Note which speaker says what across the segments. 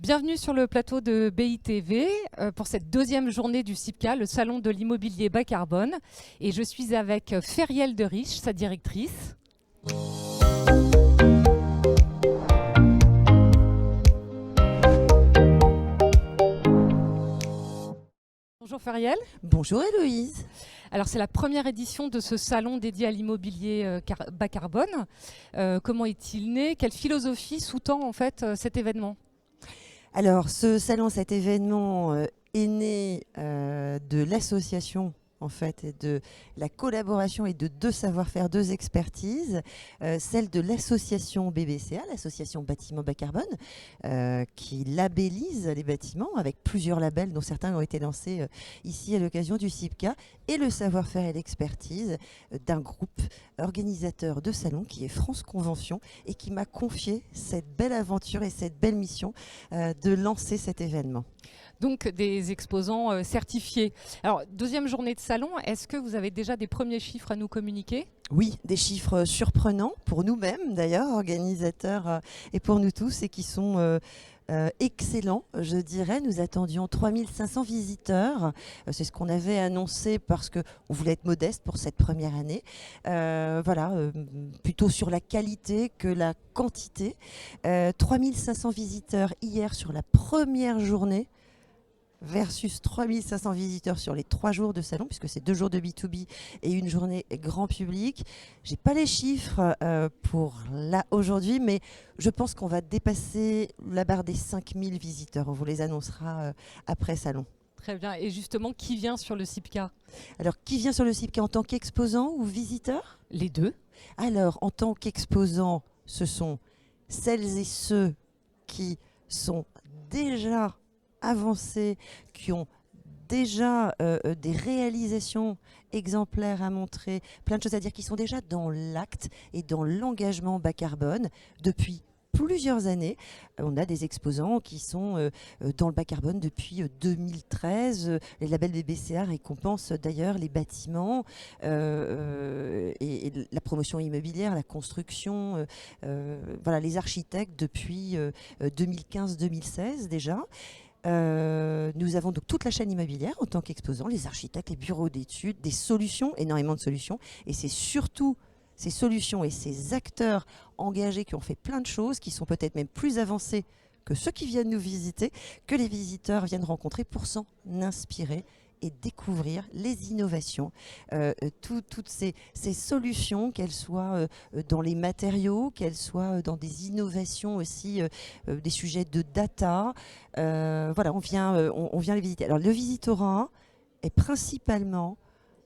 Speaker 1: Bienvenue sur le plateau de BITV pour cette deuxième journée du CIPCA, le salon de l'immobilier bas carbone. Et je suis avec Feriel de Riche, sa directrice. Bonjour Feriel.
Speaker 2: Bonjour Héloïse.
Speaker 1: Alors c'est la première édition de ce salon dédié à l'immobilier bas carbone. Comment est-il né? Quelle philosophie sous-tend en fait cet événement?
Speaker 2: Alors ce salon, cet événement est né de l'association en fait et de la collaboration et de deux savoir-faire, deux expertises, celle de l'association BBCA, l'association Bâtiments Bas Carbone, qui labellise les bâtiments avec plusieurs labels dont certains ont été lancés ici à l'occasion du CIPCA, et le savoir-faire et l'expertise d'un groupe organisateur de salon qui est France Convention et qui m'a confié cette belle aventure et cette belle mission de lancer cet événement.
Speaker 1: Donc des exposants certifiés. Alors, deuxième journée de salon, est-ce que vous avez déjà des premiers chiffres à nous communiquer?
Speaker 2: Oui, des chiffres surprenants pour nous-mêmes d'ailleurs, organisateurs, et pour nous tous, et qui sont excellents, je dirais. Nous attendions 3500 visiteurs. C'est ce qu'on avait annoncé parce qu'on voulait être modeste pour cette première année. Plutôt sur la qualité que la quantité. 3500 visiteurs hier sur la première journée, versus 3500 visiteurs sur les 3 jours de salon, puisque c'est 2 jours de B2B et une journée grand public. J'ai pas les chiffres pour là aujourd'hui, mais je pense qu'on va dépasser la barre des 5000 visiteurs. On vous les annoncera après salon.
Speaker 1: Très bien. Et justement, qui vient sur le CIPCA?
Speaker 2: Alors, qui vient sur le CIPCA en tant qu'exposant ou visiteur?
Speaker 1: Les deux.
Speaker 2: Alors, en tant qu'exposant, ce sont celles et ceux qui sont déjà avancés, qui ont déjà des réalisations exemplaires à montrer, plein de choses à dire, qui sont déjà dans l'acte et dans l'engagement bas carbone depuis plusieurs années. On a des exposants qui sont dans le bas carbone depuis 2013. Les labels BBCA récompensent d'ailleurs les bâtiments et la promotion immobilière, la construction, les architectes depuis 2015-2016 déjà. Nous avons donc toute la chaîne immobilière en tant qu'exposants, les architectes, les bureaux d'études, des solutions, énormément de solutions. Et c'est surtout ces solutions et ces acteurs engagés qui ont fait plein de choses, qui sont peut-être même plus avancés que ceux qui viennent nous visiter, que les visiteurs viennent rencontrer pour s'en inspirer et découvrir les innovations, toutes ces solutions, qu'elles soient dans les matériaux, qu'elles soient dans des innovations aussi, des sujets de data. On vient les visiter. Alors le visitorat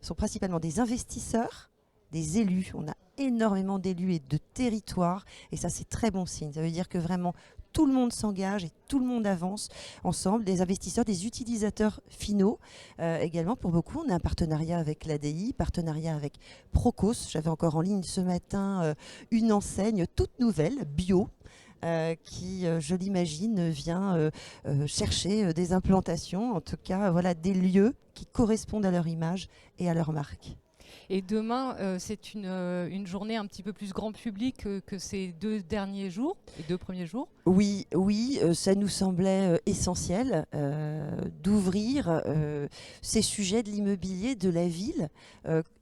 Speaker 2: sont principalement des investisseurs, des élus. On a énormément d'élus et de territoires, et ça c'est très bon signe. Ça veut dire que vraiment tout le monde s'engage et tout le monde avance ensemble, des investisseurs, des utilisateurs finaux également pour beaucoup. On a un partenariat avec l'ADI, partenariat avec Procos. J'avais encore en ligne ce matin une enseigne toute nouvelle, bio, qui, je l'imagine, vient chercher des implantations, en tout cas des lieux qui correspondent à leur image et à leur marque.
Speaker 1: Et demain, c'est une journée un petit peu plus grand public que ces deux derniers jours, les deux premiers jours.
Speaker 2: Oui, ça nous semblait essentiel d'ouvrir ces sujets de l'immobilier de la ville,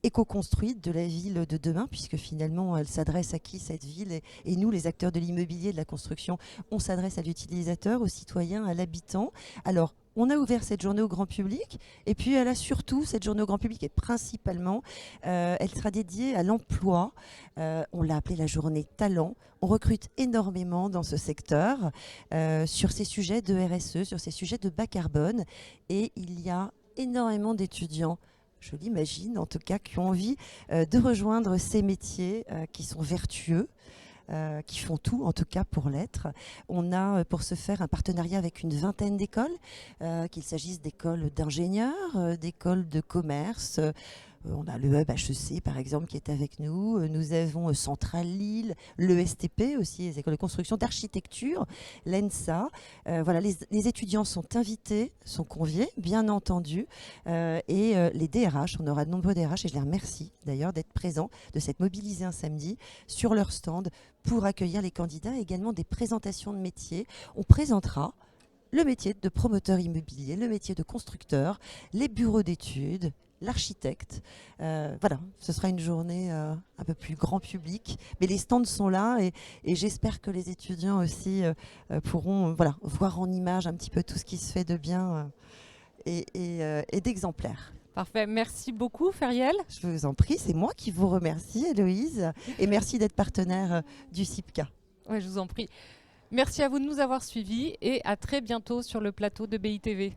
Speaker 2: éco-construite de la ville de demain, puisque finalement, elle s'adresse à qui cette ville et nous, les acteurs de l'immobilier, de la construction, on s'adresse à l'utilisateur, aux citoyens, à l'habitant. Alors, on a ouvert cette journée au grand public, et puis elle a surtout, cette journée au grand public, et principalement, elle sera dédiée à l'emploi. On l'a appelée la journée talent. On recrute énormément dans ce secteur sur ces sujets de RSE, sur ces sujets de bas carbone, et il y a énormément d'étudiants, je l'imagine en tout cas, qui ont envie de rejoindre ces métiers qui sont vertueux, qui font tout, en tout cas pour l'être. On a pour ce faire un partenariat avec une vingtaine d'écoles, qu'il s'agisse d'écoles d'ingénieurs, d'écoles de commerce. On a le Hub HEC par exemple qui est avec nous. Nous avons Centrale Lille, l'ESTP aussi, les écoles de construction, d'architecture, l'ENSA. Les étudiants sont invités, sont conviés, bien entendu. Et les DRH, on aura de nombreux DRH et je les remercie d'ailleurs d'être présents, de s'être mobilisés un samedi sur leur stand pour accueillir les candidats, et également des présentations de métiers. On présentera le métier de promoteur immobilier, le métier de constructeur, les bureaux d'études, l'architecte. Voilà, ce sera une journée un peu plus grand public, mais les stands sont là et j'espère que les étudiants aussi pourront voilà, voir en image un petit peu tout ce qui se fait de bien et d'exemplaires.
Speaker 1: Parfait. Merci beaucoup, Feriel.
Speaker 2: Je vous en prie, c'est moi qui vous remercie, Héloïse, et merci d'être partenaire du CIPCA.
Speaker 1: Ouais, je vous en prie. Merci à vous de nous avoir suivis et à très bientôt sur le plateau de BITV.